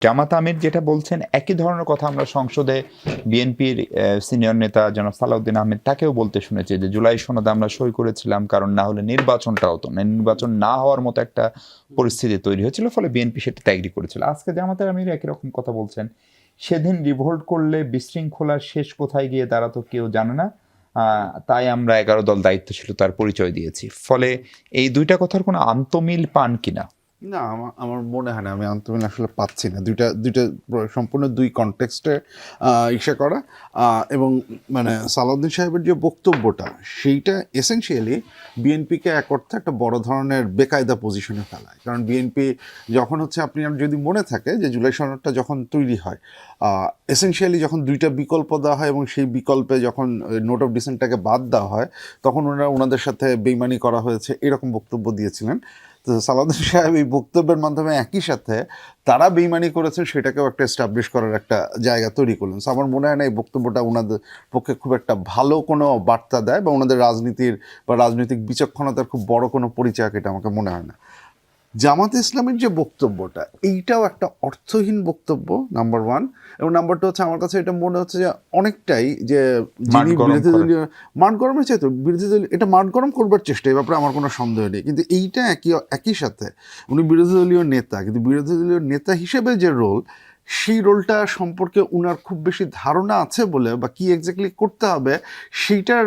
জামাত আমির যেটা বলছেন একই ধরনের কথা আমরা সংসদে বিএনপির সিনিয়র নেতা জনাব সালাউদ্দিন আহমেদ তাকেও বলতে শুনেছি যে জুলাই সনদে আমরা সই করেছিলাম, কারণ না হলে নির্বাচনটা হতো না, নির্বাচন না হওয়ার মতো একটা পরিস্থিতি তৈরি হয়েছিল, ফলে বিএনপি সেটা এগ্রি করেছিল। আজকে জামাতের আমির একই রকম কথা বলছেন। সেদিন রিভোল্ট করলে বিশৃঙ্খলার শেষ কোথায় গিয়ে দাঁড়াতো কেউ জানে না, তাই আমরা 11 দল দায়িত্বশীল তার পরিচয় দিয়েছি। ফলে এই দুইটা কথার কোনো আন্তমিল পান কিনা? না, আমার মনে হয় না, আমি আন্তমিল আসলে পাচ্ছি না। দুইটা দুইটা সম্পূর্ণ দুই কনটেক্সটে ইসে করা। এবং মানে সালাউদ্দিন সাহেবের যে বক্তব্যটা, সেইটা এসেনশিয়ালি বিএনপিকে এক অর্থে একটা বড় ধরনের বেকায়দা পজিশনে ফেলায়। কারণ বিএনপি যখন হচ্ছে, আপনি যদি মনে থাকে যে জুলাই সনদটা যখন তৈরি হয়, এসেনশিয়ালি যখন দুইটা বিকল্প দেওয়া হয় এবং সেই বিকল্পে যখন নোট অফ ডিসেন্টটাকে বাদ দেওয়া হয়, তখন ওনাদের সাথে বেইমানি করা হয়েছে এরকম বক্তব্য দিয়েছিলেন। তো সালাউদ্দিন সাহেব এই বক্তব্যের মাধ্যমে একই সাথে তারা বেইমানি করেছেন সেটাকেও একটা এস্টাবলিশ করার একটা জায়গা তৈরি করলেন। সো আমার মনে হয় না এই বক্তব্যটা ওনাদের পক্ষে খুব একটা ভালো কোনো বার্তা দেয় বা ওনাদের রাজনীতির বা রাজনৈতিক বিচক্ষণতার খুব বড় কোনো পরিচয়, এটা আমাকে মনে হয় না। জামাত ইসলামের যে বক্তব্যটা, এইটাও একটা অর্থহীন বক্তব্য, নাম্বার ওয়ান। এবং নাম্বার টু হচ্ছে, আমার কাছে এটা মনে হচ্ছে যে অনেকটাই যে যিনি বিরোধী দলীয় মাঠ গরমের চাইতো বিরোধী দলীয় এটা মাঠ গরম করবার চেষ্টা, এই ব্যাপারে আমার কোনো সন্দেহ নেই। কিন্তু এইটা একই সাথে উনি বিরোধী দলীয় নেতা, কিন্তু বিরোধী দলীয় নেতা হিসেবে যে রোল, সেই রোলটা সম্পর্কে উনার খুব বেশি ধারণা আছে বলে, বা কি এক্স্যাক্টলি করতে হবে সেইটার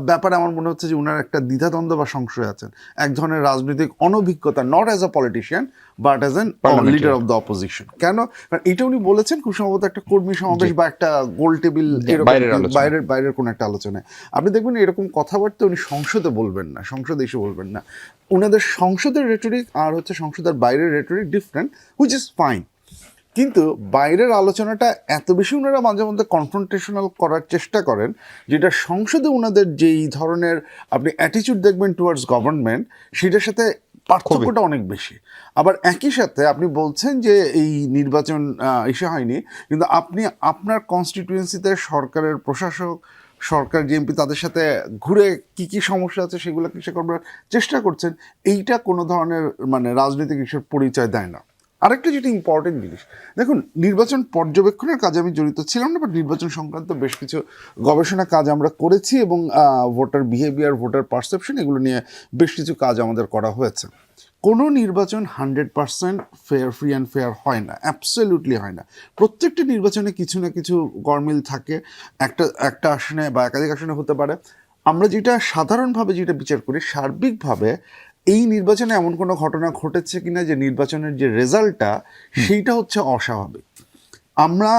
ব্যাপারে আমার মনে হচ্ছে যে উনার একটা দ্বিধাদ্বন্দ্ব বা সংশয় আছেন। এক ধরনের রাজনৈতিক অনভিজ্ঞতা, not as a politician but as an leader of the opposition. কেন? কারণ এটা উনি বলেছেন খুব সম্ভবত একটা কর্মী সমাবেশ বা একটা গোল টেবিল, বাইরের কোনো একটা আলোচনায়। আপনি দেখবেন এরকম কথাবার্তা উনি সংসদে বলবেন না, সংসদে এসে বলবেন না। ওনাদের সংসদের রেটরিক আর হচ্ছে সংসদের বাইরের rhetoric different, which is fine. কিন্তু বাইরের আলোচনাটা এত বেশি ওনারা মাঝে মধ্যে কনফ্রন্টেশনাল করার চেষ্টা করেন, যেটা সংসদে ওনাদের যেই ধরনের আপনি অ্যাটিচিউড দেখবেন টুয়ার্ডস গভর্নমেন্ট, সেটার সাথে পার্থক্যটা অনেক বেশি। আবার একই সাথে আপনি বলছেন যে এই নির্বাচন ইসে হয়নি, কিন্তু আপনি আপনার কনস্টিটিউয়েন্সিতে সরকারের প্রশাসক, সরকার জিএমপি তাদের সাথে ঘুরে কি কি সমস্যা আছে সেগুলো কিসে করবার চেষ্টা করছেন। এইটা কোনো ধরনের মানে রাজনৈতিক ইস্যুর পরিচয় দেয় না। আরেকটা যেটা ইম্পর্টেন্ট জিনিস, দেখুন, নির্বাচন পর্যবেক্ষণের কাজে আমি জড়িত ছিলাম না, বাট নির্বাচন সংক্রান্ত বেশ কিছু গবেষণা কাজ আমরা করেছি এবং ভোটার বিহেভিয়ার, ভোটার পারসেপশন, এগুলো নিয়ে বেশ কিছু কাজ আমাদের করা হয়েছে। কোনো নির্বাচন 100% ফেয়ার, ফ্রি অ্যান্ড ফেয়ার হয় না, অ্যাবসলিউটলি হয় না। প্রত্যেকটা নির্বাচনে কিছু না কিছু গরমিল থাকে, একটা আসনে বা একাধিক আসনে হতে পারে। আমরা যেটা সাধারণভাবে যেটা বিচার করি, সার্বিকভাবে এই নির্বাচনে এমন কোনো ঘটনা ঘটেছে কিনা যে নির্বাচনের যে রেজাল্টটা সেইটা হচ্ছে অস্বাভাবিক। আমরা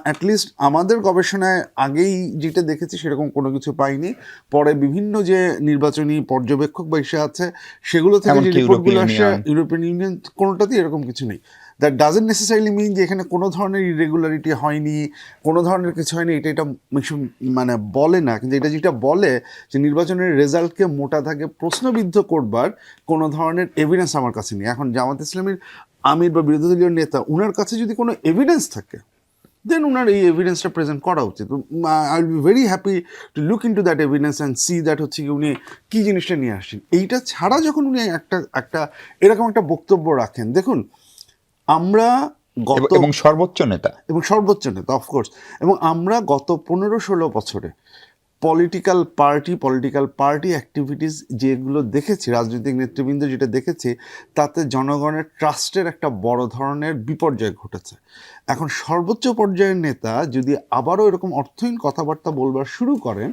অ্যাটলিস্ট আমাদের গবেষণায় আগেই যেটা দেখেছি সেরকম কোনো কিছু পাইনি। পরে বিভিন্ন যে নির্বাচনী পর্যবেক্ষক বা ইসে আছে, সেগুলো থেকে যে রিপোর্টগুলো আসে, ইউরোপিয়ান ইউনিয়ন, কোনোটাতেই এরকম কিছু নেই। দ্যাট ডাজেন্ট নেসেসারিলি মিন যে এখানে কোনো ধরনের ইরেগুলারিটি হয়নি, কোনো ধরনের কিছু হয়নি, এটা মানে বলে না। কিন্তু এটা যেটা বলে যে নির্বাচনের রেজাল্টকে মোটা দাগে প্রশ্নবিদ্ধ করবার কোনো ধরনের এভিডেন্স আমার কাছে নেই। এখন জামাত ইসলামীর আমির বা বিরোধী দলীয় নেতা, উনার কাছে যদি কোনো এভিডেন্স থাকে, দেন উনার এই এভিডেন্সটা প্রেজেন্ট করা উচিত। I will be very happy to look into that evidence and see that হচ্ছে কি উনি কী জিনিসটা নিয়ে আসছেন। এইটা ছাড়া যখন উনি একটা এরকম একটা বক্তব্য রাখেন, দেখুন, আমরা এবং সর্বোচ্চ নেতা অফকোর্স, এবং আমরা গত 15-16 বছরে পলিটিক্যাল পার্টি অ্যাক্টিভিটিস যেগুলো দেখেছি, রাজনৈতিক নেতৃবৃন্দ যেটা দেখেছি, তাতে জনগণের ট্রাস্টের একটা বড় ধরনের বিপর্যয় ঘটেছে। এখন সর্বোচ্চ পর্যায়ের নেতা যদি আবারও এরকম অর্থহীন কথাবার্তা বলবার শুরু করেন,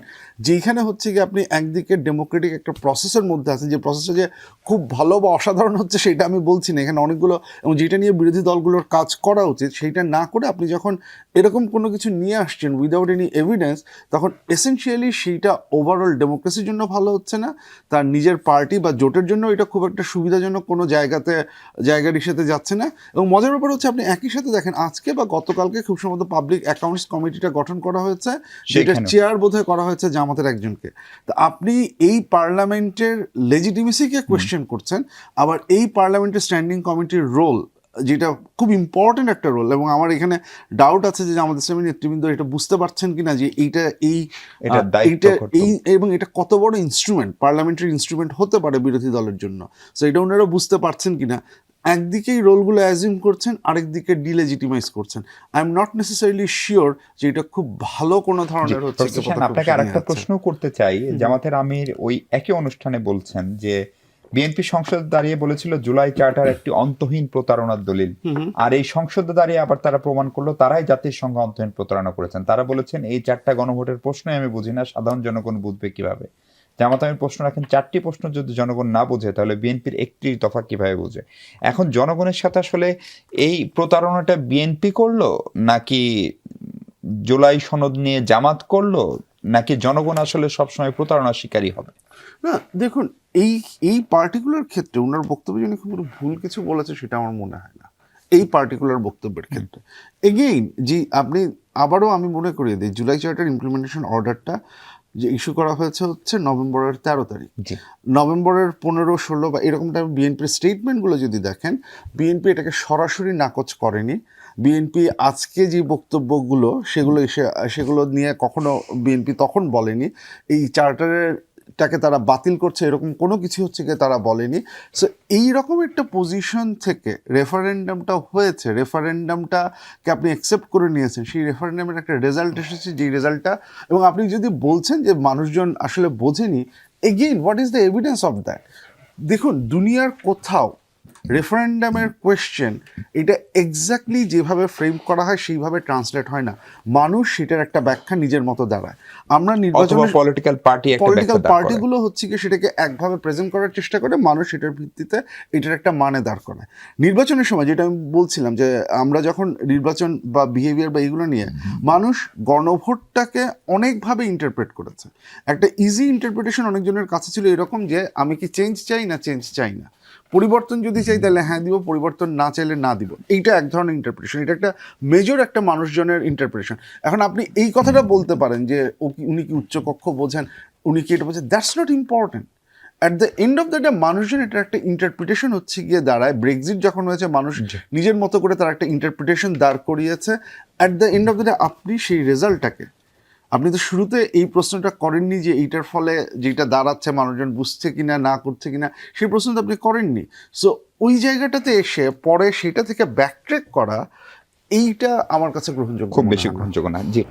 যেখানে হচ্ছে কি আপনি একদিকে ডেমোক্রেটিক একটা প্রসেসের মধ্যে আছেন, যে প্রসেসটা যে খুব ভালো বা অসাধারণ হচ্ছে সেটা আমি বলছি না, এখানে অনেকগুলো, এবং যেটা নিয়ে বিরোধী দলগুলোর কাজ করা উচিত সেইটা না করে আপনি যখন এরকম কোনো কিছু নিয়ে আসছেন উইদাউট এনি এভিডেন্স, তখন এসেনশিয়ালি সেইটা ওভারঅল ডেমোক্রেসির জন্য ভালো হচ্ছে না, তার নিজের পার্টি বা জোটের জন্য এটা খুব একটা সুবিধাজনক কোনো জায়গার ইস্যুতে যাচ্ছে না। এবং মজার ব্যাপার হচ্ছে, আপনি একই সাথে দেখেন আজকে বা গতকালকে খুব সম্ভবত পাবলিক অ্যাকাউন্টস কমিটিটা গঠন করা হয়েছে, সেটার চেয়ার বোধহয় করা হয়েছে জামাতের একজনকে। তো আপনি এই পার্লামেন্টের লেজিটিমেসিকে কোয়েশ্চেন করছেন, আবার এই পার্লামেন্টের স্ট্যান্ডিং কমিটির রোল, যেটা খুব ইম্পর্টেন্ট একটা রোল, এবং আমার এখানে ডাউট আছে যে আমাদের ইসলামী নেতৃবৃন্দ এটা বুঝতে পারছেন কিনা যে এবং এটা কত বড় ইনস্ট্রুমেন্ট, পার্লামেন্টারি ইনস্ট্রুমেন্ট হতে পারে বিরোধী দলের জন্য। সো এটা ওনারা বুঝতে পারছেন কিনা, একদিকেই রোলগুলো অ্যাজিউম করছেন, আরেকদিকে ডিলেজিটিমাইজ করছেন। I am not necessarily sure যে এটা খুব ভালো কোনো ধরনের হচ্ছে কি প্রফেসর, পদক্ষেপ আপনাকে নিয়ে আরেকটা যাচ্ছে। প্রশ্ন করতে চাই। জামাতের আমির ওই একই অনুষ্ঠানে বলছেন যে বিএনপি সংসদে দাঁড়িয়ে বলেছিল জুলাই চার্টার একটি অন্তহীন প্রতারণার দলিল, আর এই সংসদে দাঁড়িয়ে আবার তারা প্রমাণ করলো তারাই জাতির সঙ্গে অন্তহীন প্রতারণা করেছেন। তারা বলেছেন এই 4টা গণভোটের প্রশ্নই আমি বুঝি না, সাধারণ জনগণ বুঝবে কিভাবে? জামাত আমির প্রশ্ন রাখেন 4টি প্রশ্ন যদি জনগণ না বোঝে তাহলে বিএনপির 31 দফা কিভাবে বোঝে? এখন জনগণের সাথে আসলে এই প্রতারণাটা বিএনপি করলো, নাকি জুলাই সনদ নিয়ে জামাত করলো, নাকি জনগণ আসলে সবসময় প্রতারণার শিকারী হবে? না দেখুন, এই এই পার্টিকুলার ক্ষেত্রে ওনার বক্তব্যে যিনি খুব ভুল কিছু বলেছে সেটা আমার মনে হয় না এই পার্টিকুলার বক্তব্যের ক্ষেত্রে। এগেইন জি, আপনি আবারও আমি মনে করিয়ে দিই, জুলাই চার্টার ইমপ্লিমেন্টেশন অর্ডারটা যে ইস্যু করা হয়েছে হচ্ছে নভেম্বরের 13 তারিখ। জি। নভেম্বরের 15, 16 বা এরকম টাইমে বিএনপির স্টেটমেন্টগুলো যদি দেখেন, বিএনপি এটাকে সরাসরি নাকচ করেনি। বিএনপি আজকে যে বক্তব্যগুলো সেগুলো নিয়ে কখনো বিএনপি তখন বলেনি এই চার্টারটাকে তারা বাতিল করছে, এরকম কোনো কিছু হচ্ছে কি তারা বলেনি। সো এইরকম একটা পজিশন থেকে রেফারেন্ডামটা হয়েছে, রেফারেন্ডামটাকে আপনি অ্যাকসেপ্ট করে নিয়েছেন, সেই রেফারেন্ডামের একটা রেজাল্ট এসেছে, যেই রেজাল্টটা, এবং আপনি যদি বলছেন যে মানুষজন আসলে বোঝেনি, again what is the evidence of that? দেখুন, দুনিয়ার কোথাও রেফারেন্ডামের কোয়েশ্চেন এটা এক্স্যাক্টলি যেভাবে ফ্রেম করা হয় সেইভাবে ট্রান্সলেট হয় না। মানুষ সেটার একটা ব্যাখ্যা নিজের মতো দাঁড়ায়। আমরা নির্বাচনের পলিটিক্যাল পার্টিগুলো হচ্ছে কি সেটাকে একভাবে প্রেজেন্ট করার চেষ্টা করে, মানুষ সেটার ভিত্তিতে এটার একটা মানে দাঁড় করায়। নির্বাচনের সময় যেটা আমি বলছিলাম যে আমরা যখন নির্বাচন বা বিহেভিয়ার বা এইগুলো নিয়ে, মানুষ গণভোটটাকে অনেকভাবে ইন্টারপ্রেট করেছে। একটা ইজি ইন্টারপ্রিটেশন অনেকজনের কাছে ছিল এরকম যে আমি কি চেঞ্জ চাই না চেঞ্জ চাই না, পরিবর্তন যদি চাই তাহলে হ্যাঁ দিব, পরিবর্তন না চাইলে না দিব। এইটা এক ধরনের ইন্টারপ্রিটেশন, এটা একটা মেজর একটা মানুষজনের ইন্টারপ্রিটেশন। এখন আপনি এই কথাটা বলতে পারেন যে উনি কি উচ্চকক্ষ বোঝেন, উনি কি এটা বোঝেন, that's not important. At the end of the day মানুষজন এটা একটা ইন্টারপ্রিটেশন হচ্ছে গিয়ে দাঁড়ায়। ব্রেক্সিট যখন হয়েছে, মানুষ নিজের মতো করে তার একটা ইন্টারপ্রিটেশন দাঁড় করিয়েছে। At the end of the day আপনি সেই রেজাল্টটাকে, আপনি তো শুরুতে এই প্রশ্নটা করেননি যে এইটার ফলে যেটা দাঁড়াচ্ছে মানুষজন বুঝছে কিনা না করছে কিনা, সেই প্রশ্নটা আপনি করেননি। সো ওই জায়গাটাতে এসে পরে সেটা থেকে ব্যাকট্র্যাক করা, এইটা আমার কাছে গ্রহণযোগ্য খুব মনে বেশি হয় না। গ্রহণযোগ্য না। জি।